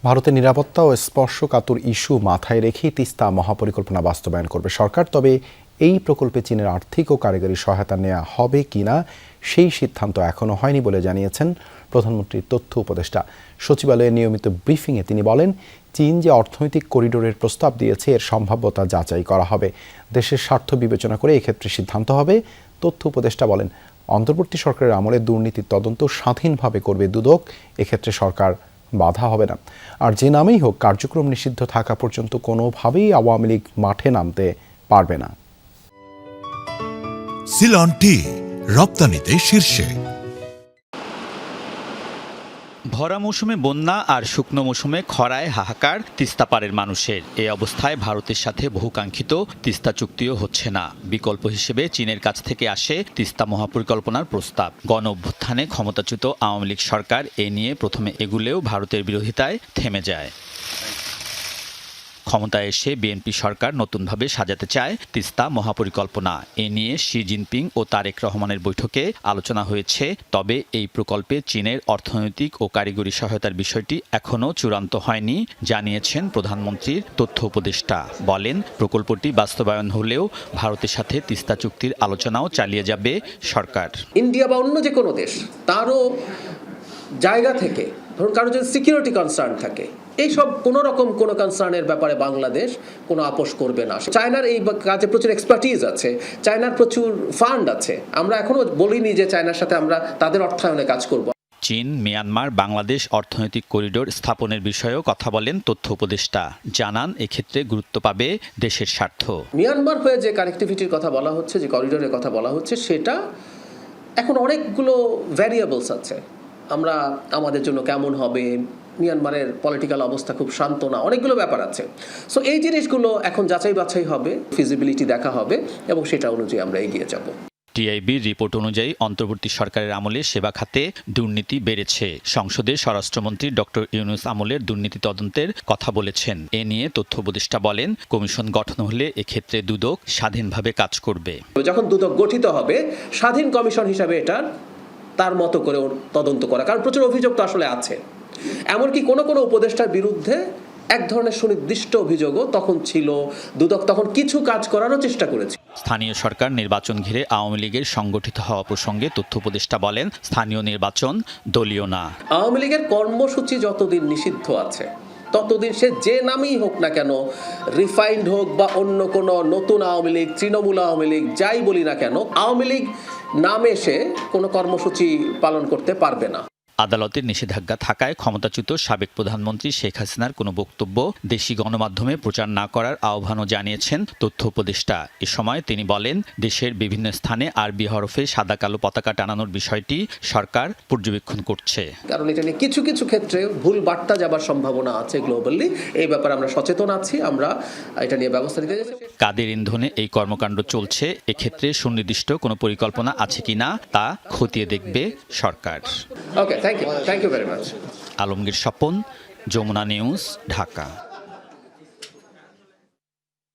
ভারতের নিরাপত্তা ও স্পর্শকাতর ইস্যু মাথায় রেখেই তিস্তা মহাপরিকল্পনা বাস্তবায়ন করবে সরকার। তবে এই প্রকল্পে চীনের আর্থিক ও কারিগরি সহায়তা নেওয়া হবে কিনা সেই সিদ্ধান্ত এখনো হয়নি বলে জানিয়েছেন প্রধানমন্ত্রীর তথ্য উপদেষ্টা। সচিবালয়ে নিয়মিত ব্রিফিংয়ে তিনি বলেন, চীন যে অর্থনৈতিক করিডোরের প্রস্তাব দিয়েছে এর সম্ভাব্যতা যাচাই করা হবে। দেশের স্বার্থ বিবেচনা করে এক্ষেত্রে সিদ্ধান্ত হবে। তথ্য উপদেষ্টা বলেন, অন্তর্বর্তী সরকারের আমলে দুর্নীতির তদন্ত স্বাধীনভাবে করবে দুদক। এক্ষেত্রে সরকার বাধা হবে না। আর যে নামেই হোক, কার্যক্রম নিষিদ্ধ থাকা পর্যন্ত কোনোভাবেই আওয়ামী লীগ মাঠে নামতে পারবে না। সিলন টি রপ্তানিতে শীর্ষে। ভরা মৌসুমে বন্যা আর শুকনো মৌসুমে খরায় হাহাকার তিস্তা পাড়ের মানুষের। এই অবস্থায় ভারতের সাথে বহুকাঙ্ক্ষিত তিস্তা চুক্তিও হচ্ছে না। বিকল্প হিসেবে চীনের কাছ থেকে আসে তিস্তা মহাপরিকল্পনার প্রস্তাব। গণ অভ্যুত্থানে ক্ষমতাচ্যুত আওয়ামী লীগ সরকার এ নিয়ে প্রথমে এগুলেও ভারতের বিরোধিতায় থেমে যায়। ক্ষমতায় এসে বিএনপি সরকার নতুনভাবে সাজাতে চায় তিস্তা মহাপরিকল্পনা। এ নিয়ে শি জিনপিং ও তারেক রহমানের বৈঠকে আলোচনা হয়েছে। তবে এই প্রকল্পে চীনের অর্থনৈতিক ও কারিগরি সহায়তার বিষয়টি এখনও চূড়ান্ত হয়নি, জানিয়েছেন প্রধানমন্ত্রীর তথ্য উপদেষ্টা। বলেন, প্রকল্পটি বাস্তবায়ন হলেও ভারতের সাথে তিস্তা চুক্তির আলোচনাও চালিয়ে যাবে সরকার। ইন্ডিয়া বা অন্য যে কোনো দেশ তারও জায়গা থেকে, ধরুন কারো যদি সিকিউরিটি কনসার্ন থাকে, এইসব কোনো রকম কোনো কনসার্নের ব্যাপারে বাংলাদেশ কোনো আপোষ করবে না। চায়নার এই কাজে প্রচুর এক্সপার্টিজ আছে, চায়নার প্রচুর ফান্ড আছে। আমরা এখনো বলিনি যে চায়নার সাথে আমরা তাদের অর্থায়নে কাজ করব। চীন, মিয়ানমার, বাংলাদেশ অর্থনৈতিক করিডোর স্থাপনের বিষয়েও কথা বলেন তথ্য উপদেষ্টা। জানান, এক্ষেত্রে গুরুত্ব পাবে দেশের স্বার্থ। মিয়ানমার হয়ে যে কানেক্টিভিটির কথা বলা হচ্ছে, যে করিডোরের কথা বলা হচ্ছে, সেটা এখন অনেকগুলো ভ্যারিয়েবলস আছে। আমরা আমাদের জন্য কেমন হবে, মিয়ানমারের পলিটিক্যাল অবস্থা খুব শান্ত না, অনেকগুলো ব্যাপার আছে। সো এই জিনিসগুলো এখন যাচাই বাছাই হবে, ফিজিবিলিটি দেখা হবে এবং সেটা অনুযায়ী আমরা এগিয়ে যাব। টিআইবির রিপোর্ট অনুযায়ী অন্তর্বর্তী সরকারের আমলে সেবা খাতে দুর্নীতি বেড়েছে। সংসদে স্বরাষ্ট্রমন্ত্রী ডক্টর ইউনূস আমলের দুর্নীতি তদন্তের কথা বলেছেন। এ নিয়ে তথ্য উপদেষ্টা বলেন, কমিশন গঠন হলে এক্ষেত্রে দুদক স্বাধীনভাবে কাজ করবে। যখন দুদক গঠিত হবে, স্বাধীন কমিশন হিসাবে এটা তার মতো করে তদন্ত করা, কারণ প্রচুর অভিযোগ তো আসলে আছে। এমনকি কোনো কোনো উপদেষ্টার বিরুদ্ধে এক ধরনের সুনির্দিষ্ট অভিযোগও তখন ছিল। দুদক তখন কিছু কাজ করারও চেষ্টা করেছে। স্থানীয় সরকার নির্বাচন ঘিরে আওয়ামী লীগের সংগঠিত হওয়া প্রসঙ্গে তথ্য উপদেষ্টা বলেন, স্থানীয় নির্বাচন দলীয় না। আওয়ামী লীগের কর্মসূচি যতদিন নিষিদ্ধ আছে ততদিন সে যে নামেই হোক না কেন, রিফাইন্ড হোক বা অন্য কোনো নতুন আওয়ামী লীগ, তৃণমূল আওয়ামী লীগ, যাই বলি না কেন, আওয়ামী লীগ নামে সে কোনো কর্মসূচি পালন করতে পারবে না। আদালতের নিষেধাজ্ঞা থাকায় ক্ষমতাচ্যুত সাবেক প্রধানমন্ত্রী শেখ হাসিনার কোনো বক্তব্য দেশি গণমাধ্যমে প্রচার না করার আহ্বানও জানিয়েছেন তথ্য উপদেষ্টা। এ সময় তিনি বলেন, দেশের বিভিন্ন স্থানে আরবি হরফে সাদা কালো পতাকা টানানোর বিষয়টি সরকার পর্যবেক্ষণ করছে। কারণ এটা নিয়ে কিছু কিছু ক্ষেত্রে ভুল বার্তা যাবার সম্ভাবনা আছে গ্লোবালি। এই ব্যাপারে আমরা সচেতন আছি, আমরা এটা নিয়ে ব্যবস্থা নিতে যাচ্ছি। কাদের ইন্ধনে এই কর্মকাণ্ড চলছে, এক্ষেত্রে সুনির্দিষ্ট কোনো পরিকল্পনা আছে কিনা তা খতিয়ে দেখবে সরকার। Okay, thank you very much. Alamgir Swapan, Jamuna News, Dhaka.